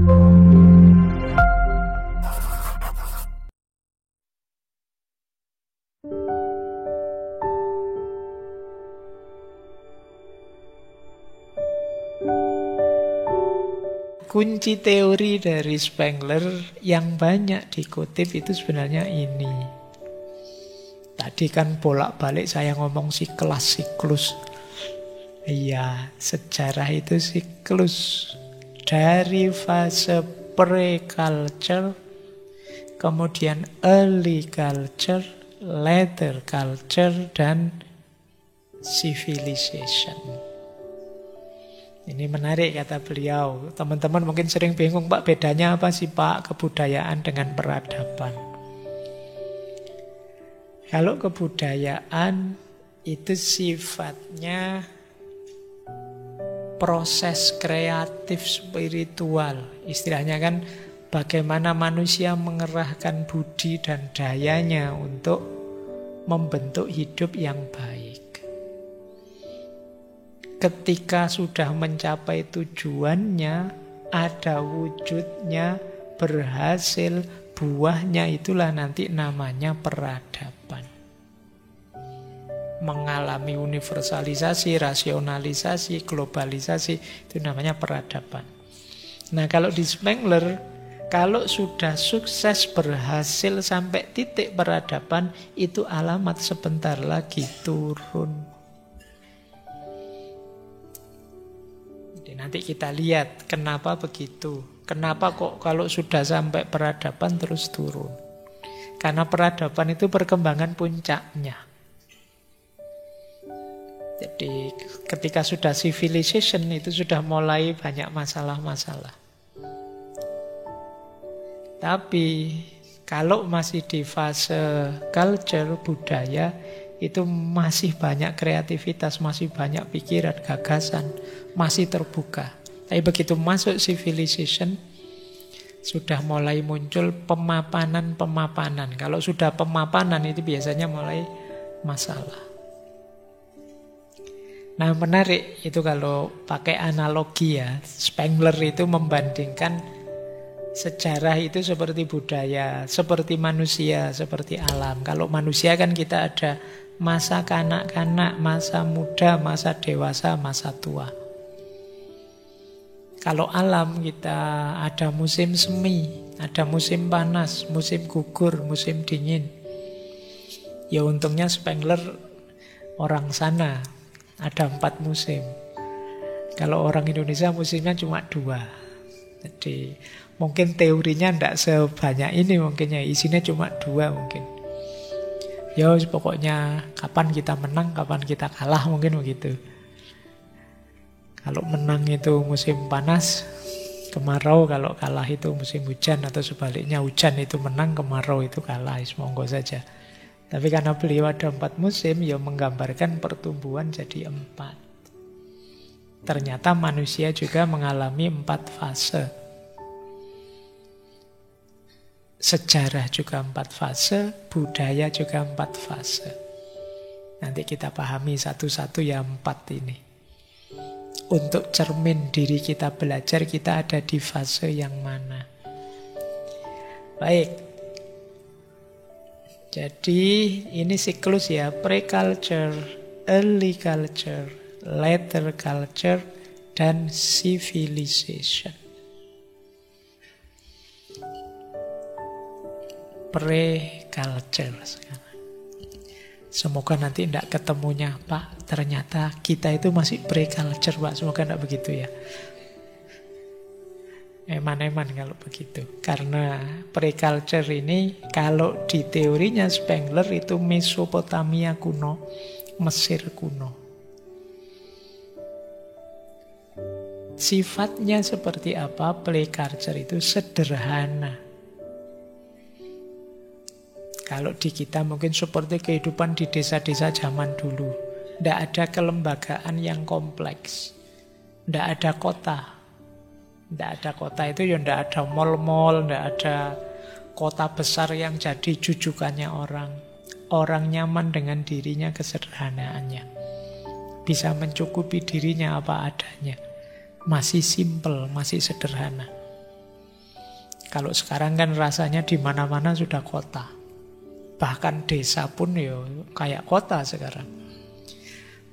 Kunci teori dari Spengler yang banyak dikutip itu sebenarnya ini. Tadi kan bolak-balik saya ngomong siklus. Iya, sejarah itu siklus. Dari fase pre-culture, kemudian early culture, later culture, dan civilization. Ini menarik kata beliau. Teman-teman mungkin sering bingung, Pak, bedanya apa sih Pak kebudayaan dengan peradaban? Kalau kebudayaan itu sifatnya proses kreatif spiritual. Istilahnya kan bagaimana manusia mengerahkan budi dan dayanya untuk membentuk hidup yang baik. Ketika sudah mencapai tujuannya, ada wujudnya, berhasil, buahnya, itulah nanti namanya peradaban. Mengalami universalisasi, rasionalisasi, globalisasi, itu namanya peradaban. Nah, kalau di Spengler, kalau sudah sukses berhasil sampai titik peradaban, itu alamat sebentar lagi turun. Nanti kita lihat kenapa begitu. Kenapa kok kalau sudah sampai peradaban terus turun? Karena peradaban itu perkembangan puncaknya. Jadi ketika sudah civilization itu sudah mulai banyak masalah-masalah. Tapi kalau masih di fase culture, budaya, itu masih banyak kreativitas, masih banyak pikiran, gagasan, masih terbuka. Tapi begitu masuk civilization, sudah mulai muncul pemapanan-pemapanan. Kalau sudah pemapanan itu biasanya mulai masalah. Nah, menarik itu kalau pakai analogi ya. Spengler itu membandingkan sejarah itu seperti budaya, seperti manusia, seperti alam. Kalau manusia kan kita ada masa kanak-kanak, masa muda, masa dewasa, masa tua. Kalau alam kita ada musim semi, ada musim panas, musim gugur, musim dingin. Ya untungnya Spengler orang sana, ada 4 musim. Kalau orang Indonesia musimnya cuma 2. Jadi mungkin teorinya tidak sebanyak ini mungkin ya, isinya cuma 2 mungkin. Ya pokoknya kapan kita menang, kapan kita kalah, mungkin begitu. Kalau menang itu musim panas, kemarau. Kalau kalah itu musim hujan, atau sebaliknya hujan itu menang, kemarau itu kalah. Monggo saja. Tapi karena beliau ada 4 musim, ya menggambarkan pertumbuhan jadi 4. Ternyata manusia juga mengalami 4 fase. Sejarah juga 4 fase, budaya juga 4 fase. Nanti kita pahami satu-satu ya 4 ini. Untuk cermin diri kita belajar, kita ada di fase yang mana. Baik. Jadi ini siklus ya, pre-culture, early culture, later culture, dan civilization. Pre-culture sekarang. Semoga nanti tidak ketemunya, Pak, ternyata kita itu masih pre-culture, Pak. Semoga tidak begitu ya. Eman-eman kalau begitu. Karena pre-culture ini kalau di teorinya Spengler itu Mesopotamia kuno, Mesir kuno. Sifatnya seperti apa? Pre-culture itu sederhana. Kalau di kita mungkin seperti kehidupan di desa-desa zaman dulu. Tidak ada kelembagaan yang kompleks. Tidak ada kota. Tidak ada kota itu ya tidak ada mall-mall, tidak ada kota besar yang jadi jujukannya orang. Orang nyaman dengan dirinya, kesederhanaannya. Bisa mencukupi dirinya apa adanya. Masih simple, masih sederhana. Kalau sekarang kan rasanya di mana-mana sudah kota. Bahkan desa pun ya kayak kota sekarang.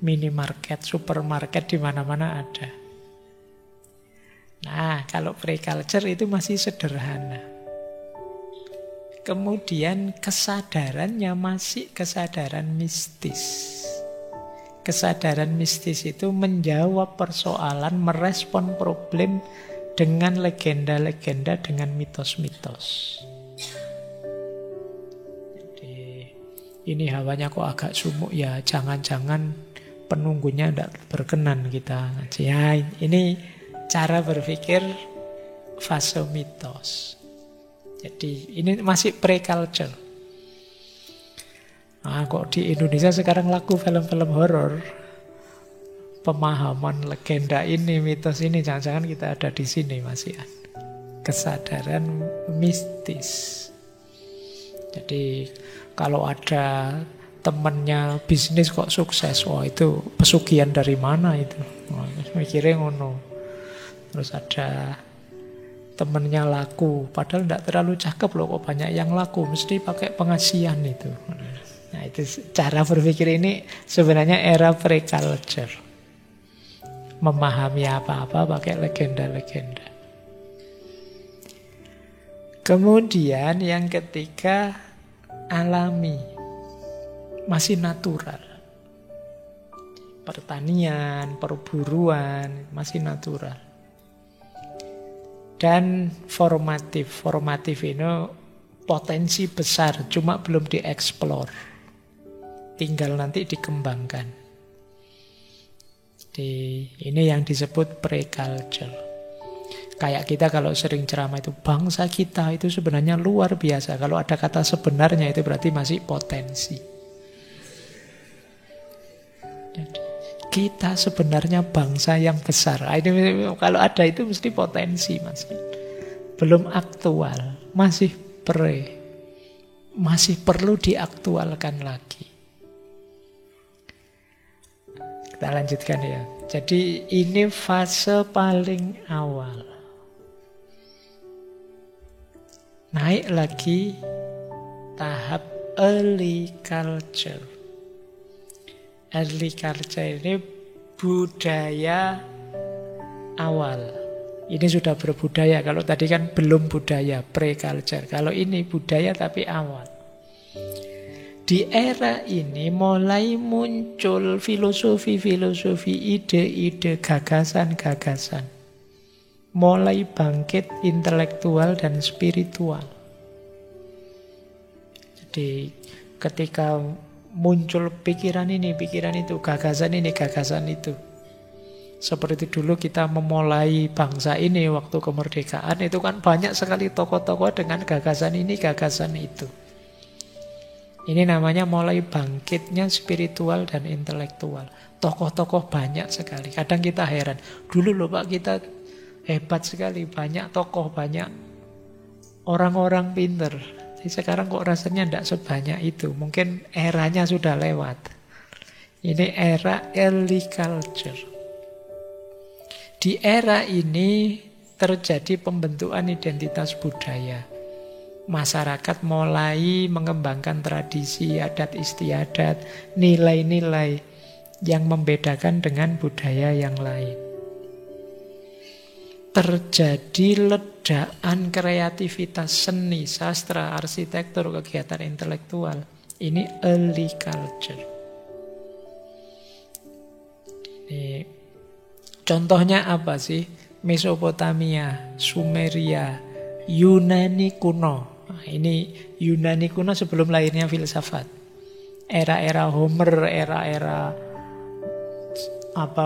Minimarket, supermarket di mana-mana ada. Nah, kalau pre-culture itu masih sederhana. Kemudian kesadarannya masih kesadaran mistis. Kesadaran mistis itu menjawab persoalan, merespon problem dengan legenda-legenda, dengan mitos-mitos. Jadi ini hawanya kok agak sumuk ya, jangan-jangan penunggunya tidak berkenan kita ngaji. Ya, ini cara berpikir fase mitos. Jadi ini masih pre-culture. Nah, kok di Indonesia sekarang laku film-film horor, pemahaman legenda ini, mitos ini, jangan-jangan kita ada di sini masih ada. Kesadaran mistis. Jadi kalau ada temennya bisnis kok sukses, wah itu pesugihan dari mana itu? Wah, mikirnya ngono. Terus ada temennya laku, padahal tidak terlalu cakep loh, kok banyak yang laku, mesti pakai pengasihan itu. Nah itu cara berpikir ini sebenarnya era pre-culture. Memahami apa-apa pakai legenda-legenda. Kemudian yang ketiga, alami. Masih natural. Pertanian, perburuan, masih natural. Dan formatif. Formatif ini potensi besar, cuma belum dieksplor. Tinggal nanti dikembangkan. Ini yang disebut pre-culture. Kayak kita kalau sering ceramah itu, bangsa kita itu sebenarnya luar biasa. Kalau ada kata sebenarnya itu berarti masih potensi. Jadi, kita sebenarnya bangsa yang besar. Ini, kalau ada itu mesti potensi, Mas. Belum aktual, masih masih perlu diaktualkan lagi. Kita lanjutkan ya. Jadi ini fase paling awal. Naik lagi tahap early culture. Early culture ini budaya awal. Ini sudah berbudaya. Kalau tadi kan belum budaya, pre-culture. Kalau ini budaya tapi awal. Di era ini mulai muncul filosofi-filosofi, ide-ide, gagasan-gagasan. Mulai bangkit intelektual dan spiritual. Jadi ketika muncul pikiran ini, pikiran itu, gagasan ini, gagasan itu. Seperti dulu kita memulai bangsa ini waktu kemerdekaan, itu kan banyak sekali tokoh-tokoh dengan gagasan ini, gagasan itu. Ini namanya mulai bangkitnya spiritual dan intelektual. Tokoh-tokoh banyak sekali. Kadang kita heran. Dulu loh Pak, kita hebat sekali. Banyak tokoh, banyak orang-orang pinter. Jadi sekarang kok rasanya tidak sebanyak itu. Mungkin eranya sudah lewat. Ini era early culture. Di era ini terjadi pembentukan identitas budaya. Masyarakat mulai mengembangkan tradisi, adat istiadat, nilai-nilai yang membedakan dengan budaya yang lain. Terjadi ledakan kreativitas seni, sastra, arsitektur, kegiatan intelektual. Ini early culture. Ini contohnya apa sih? Mesopotamia, Sumeria, Yunani kuno. Nah, ini Yunani kuno sebelum lahirnya filsafat. Era-era Homer, era-era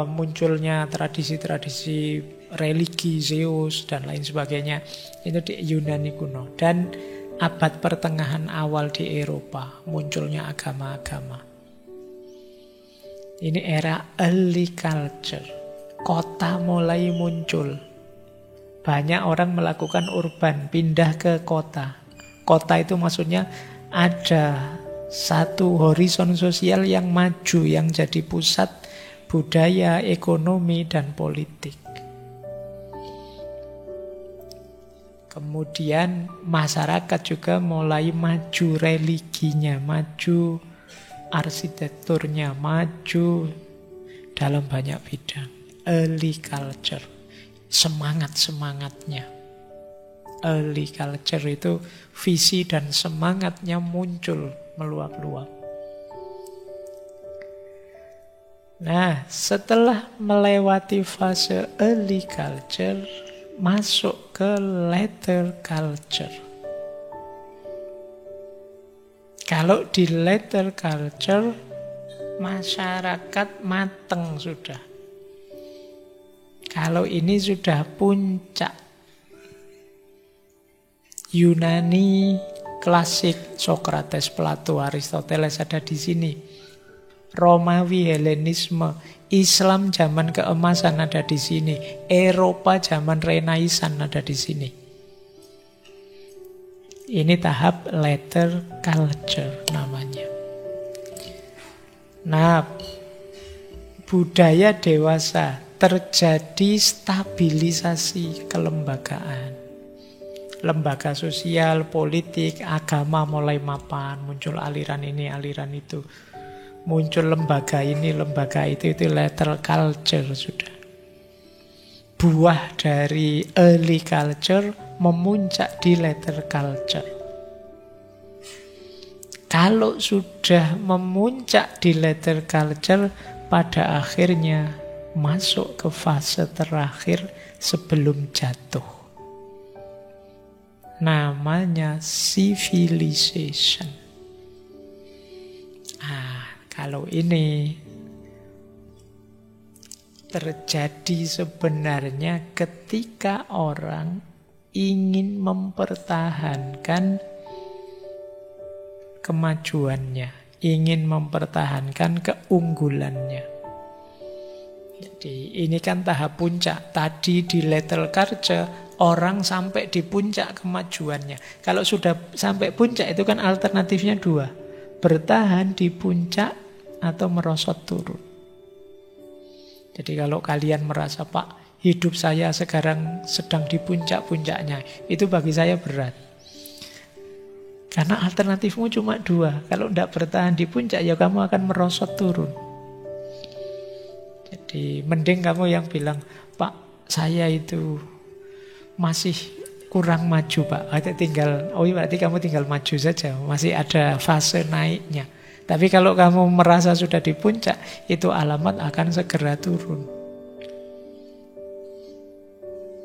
munculnya tradisi-tradisi religi, Zeus dan lain sebagainya. Itu di Yunani kuno. Dan abad pertengahan awal di Eropa munculnya agama-agama. Ini era early culture. Kota mulai muncul. Banyak orang melakukan urban, pindah ke kota. Kota itu maksudnya ada satu horizon sosial yang maju, yang jadi pusat budaya, ekonomi, dan politik. Kemudian masyarakat juga mulai maju religinya, maju arsitekturnya, maju dalam banyak bidang. Early culture, semangat-semangatnya. Early culture itu visi dan semangatnya muncul meluap-luap. Nah, setelah melewati fase early culture, masuk ke later culture. Kalau di later culture, masyarakat mateng sudah. Kalau ini sudah puncak. Yunani klasik, Sokrates, Plato, Aristoteles ada di sini. Romawi, Helenisme, Islam zaman keemasan ada di sini. Eropa zaman Renaissance ada di sini. Ini tahap later culture namanya. Nah, budaya dewasa, terjadi stabilisasi kelembagaan. Lembaga sosial, politik, agama mulai mapan, muncul aliran ini, aliran itu. Muncul lembaga ini, lembaga itu later culture sudah. Buah dari early culture memuncak di later culture. Kalau sudah memuncak di later culture, pada akhirnya masuk ke fase terakhir sebelum jatuh. Namanya civilization. Kalau ini terjadi sebenarnya ketika orang ingin mempertahankan kemajuannya, ingin mempertahankan keunggulannya. Jadi ini kan tahap puncak. Tadi di later culture orang sampai di puncak kemajuannya. Kalau sudah sampai puncak itu kan alternatifnya dua. Bertahan di puncak atau merosot turun. Jadi kalau kalian merasa, Pak, hidup saya sekarang sedang di puncak-puncaknya, itu bagi saya berat. Karena alternatifmu cuma dua. Kalau tidak bertahan di puncak, ya kamu akan merosot turun. Jadi mending kamu yang bilang, Pak, saya itu masih kurang maju, Pak. Berarti kamu tinggal maju saja. Masih ada fase naiknya. Tapi kalau kamu merasa sudah di puncak, itu alamat akan segera turun.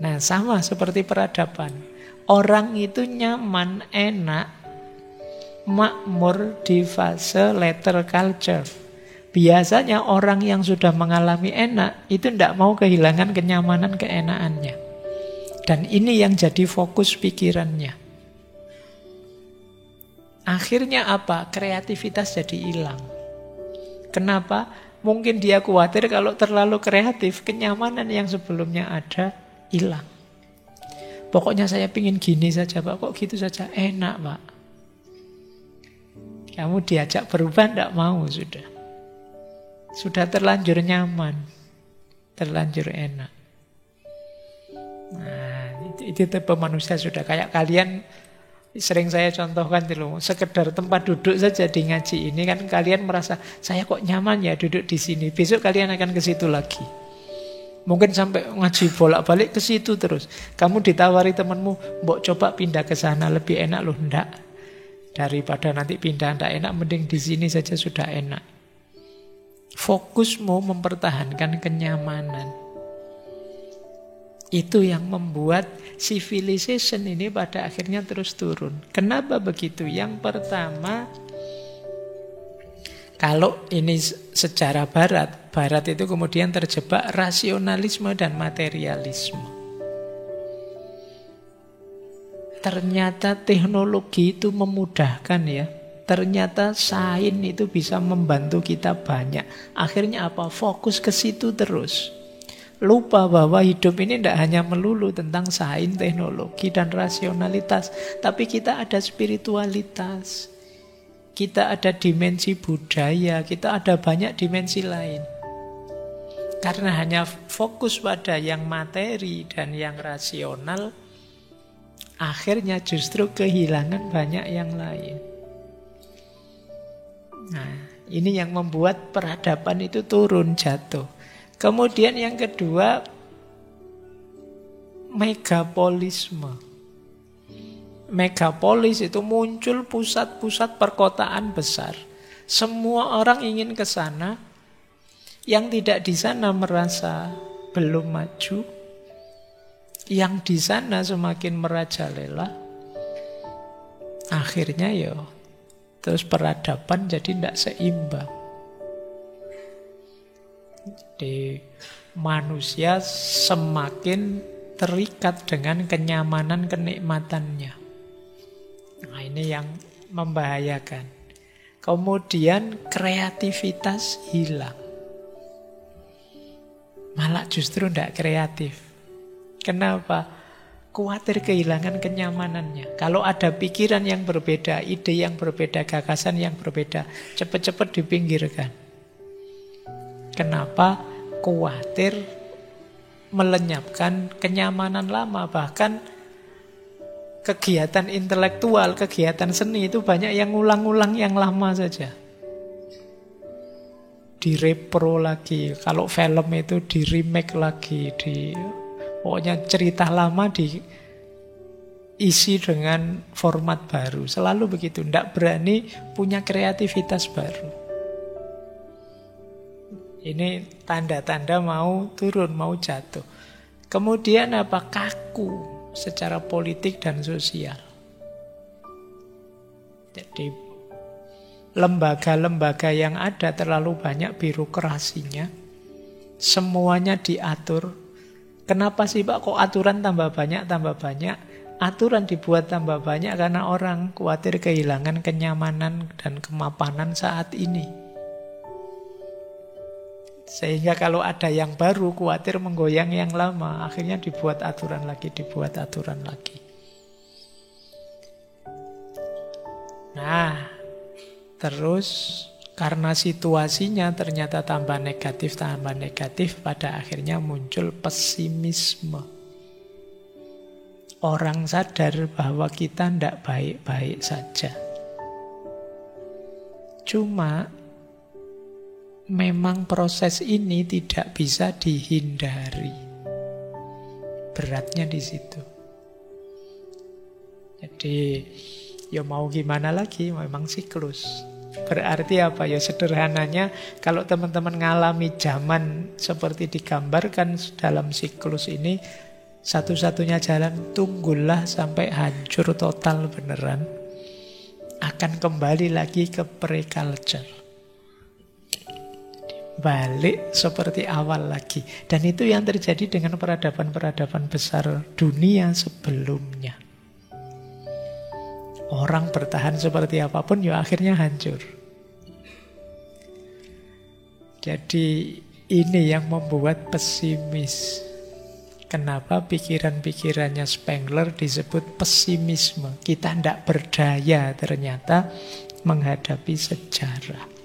Nah, sama seperti peradaban. Orang itu nyaman, enak, makmur di fase later culture. Biasanya orang yang sudah mengalami enak, itu tidak mau kehilangan kenyamanan, keenakannya. Dan ini yang jadi fokus pikirannya. Akhirnya apa? Kreativitas jadi hilang. Kenapa? Mungkin dia khawatir kalau terlalu kreatif, kenyamanan yang sebelumnya ada hilang. Pokoknya saya pingin gini saja, Pak. Kok gitu saja? Enak, Pak. Kamu diajak berubah, tidak mau sudah. Sudah terlanjur nyaman, terlanjur enak. Nah, itu tipe manusia sudah kayak kalian. Sering saya contohkan dulu, sekedar tempat duduk saja di ngaji ini kan kalian merasa saya kok nyaman ya duduk di sini. Besok kalian akan ke situ lagi. Mungkin sampai ngaji bolak-balik ke situ terus. Kamu ditawari temanmu, "Mbok coba pindah ke sana lebih enak loh." Ndak. Daripada nanti pindah ndak enak, mending di sini saja sudah enak. Fokusmu mempertahankan kenyamanan. Itu yang membuat civilization ini pada akhirnya terus turun. Kenapa begitu? Yang pertama, kalau ini sejarah Barat, Barat itu kemudian terjebak rasionalisme dan materialisme. Ternyata teknologi itu memudahkan ya. Ternyata sains itu bisa membantu kita banyak. Akhirnya apa? Fokus ke situ terus. Lupa bahwa hidup ini tidak hanya melulu tentang sains, teknologi, dan rasionalitas. Tapi kita ada spiritualitas. Kita ada dimensi budaya. Kita ada banyak dimensi lain. Karena hanya fokus pada yang materi dan yang rasional, Akhirnya justru kehilangan banyak yang lain. Nah, ini yang membuat peradaban itu turun, jatuh. Kemudian yang kedua, megapolisme. Megapolis itu muncul pusat-pusat perkotaan besar. Semua orang ingin ke sana. Yang tidak di sana merasa belum maju. Yang di sana semakin merajalela. Akhirnya terus peradaban jadi tidak seimbang. Di manusia semakin terikat dengan kenyamanan kenikmatannya. Nah, ini yang membahayakan. Kemudian kreativitas hilang. Malah justru tidak kreatif. Kenapa? Khawatir kehilangan kenyamanannya. Kalau ada pikiran yang berbeda, ide yang berbeda, gagasan yang berbeda, cepat-cepat dipinggirkan. Kenapa? Khawatir melenyapkan kenyamanan lama. Bahkan kegiatan intelektual, kegiatan seni itu banyak yang ulang-ulang yang lama saja. Direpro lagi. Kalau film itu di remake lagi, pokoknya cerita lama diisi dengan format baru. Selalu begitu. Tidak berani punya kreativitas baru. Ini tanda-tanda mau turun, mau jatuh. Kemudian apa? Kaku secara politik dan sosial. Jadi lembaga-lembaga yang ada terlalu banyak birokrasinya. Semuanya diatur. Kenapa sih Pak kok aturan tambah banyak, tambah banyak? Aturan dibuat tambah banyak karena orang khawatir kehilangan kenyamanan dan kemapanan saat ini. Sehingga kalau ada yang baru khawatir menggoyang yang lama. Akhirnya dibuat aturan lagi, dibuat aturan lagi. Nah, terus karena situasinya ternyata tambah negatif, pada akhirnya muncul pesimisme. Orang sadar bahwa kita tidak baik-baik saja. Cuma memang proses ini tidak bisa dihindari. Beratnya di situ. Jadi ya mau gimana lagi, memang siklus. Berarti apa? Ya sederhananya kalau teman-teman ngalami zaman seperti digambarkan dalam siklus ini, satu-satunya jalan tunggulah sampai hancur total beneran. Akan kembali lagi ke pre-culture. Balik seperti awal lagi. Dan itu yang terjadi dengan peradaban-peradaban besar dunia sebelumnya. Orang bertahan seperti apapun ya akhirnya hancur. Jadi ini yang membuat pesimis. Kenapa pikiran-pikirannya Spengler disebut pesimisme? Kita tidak berdaya ternyata menghadapi sejarah.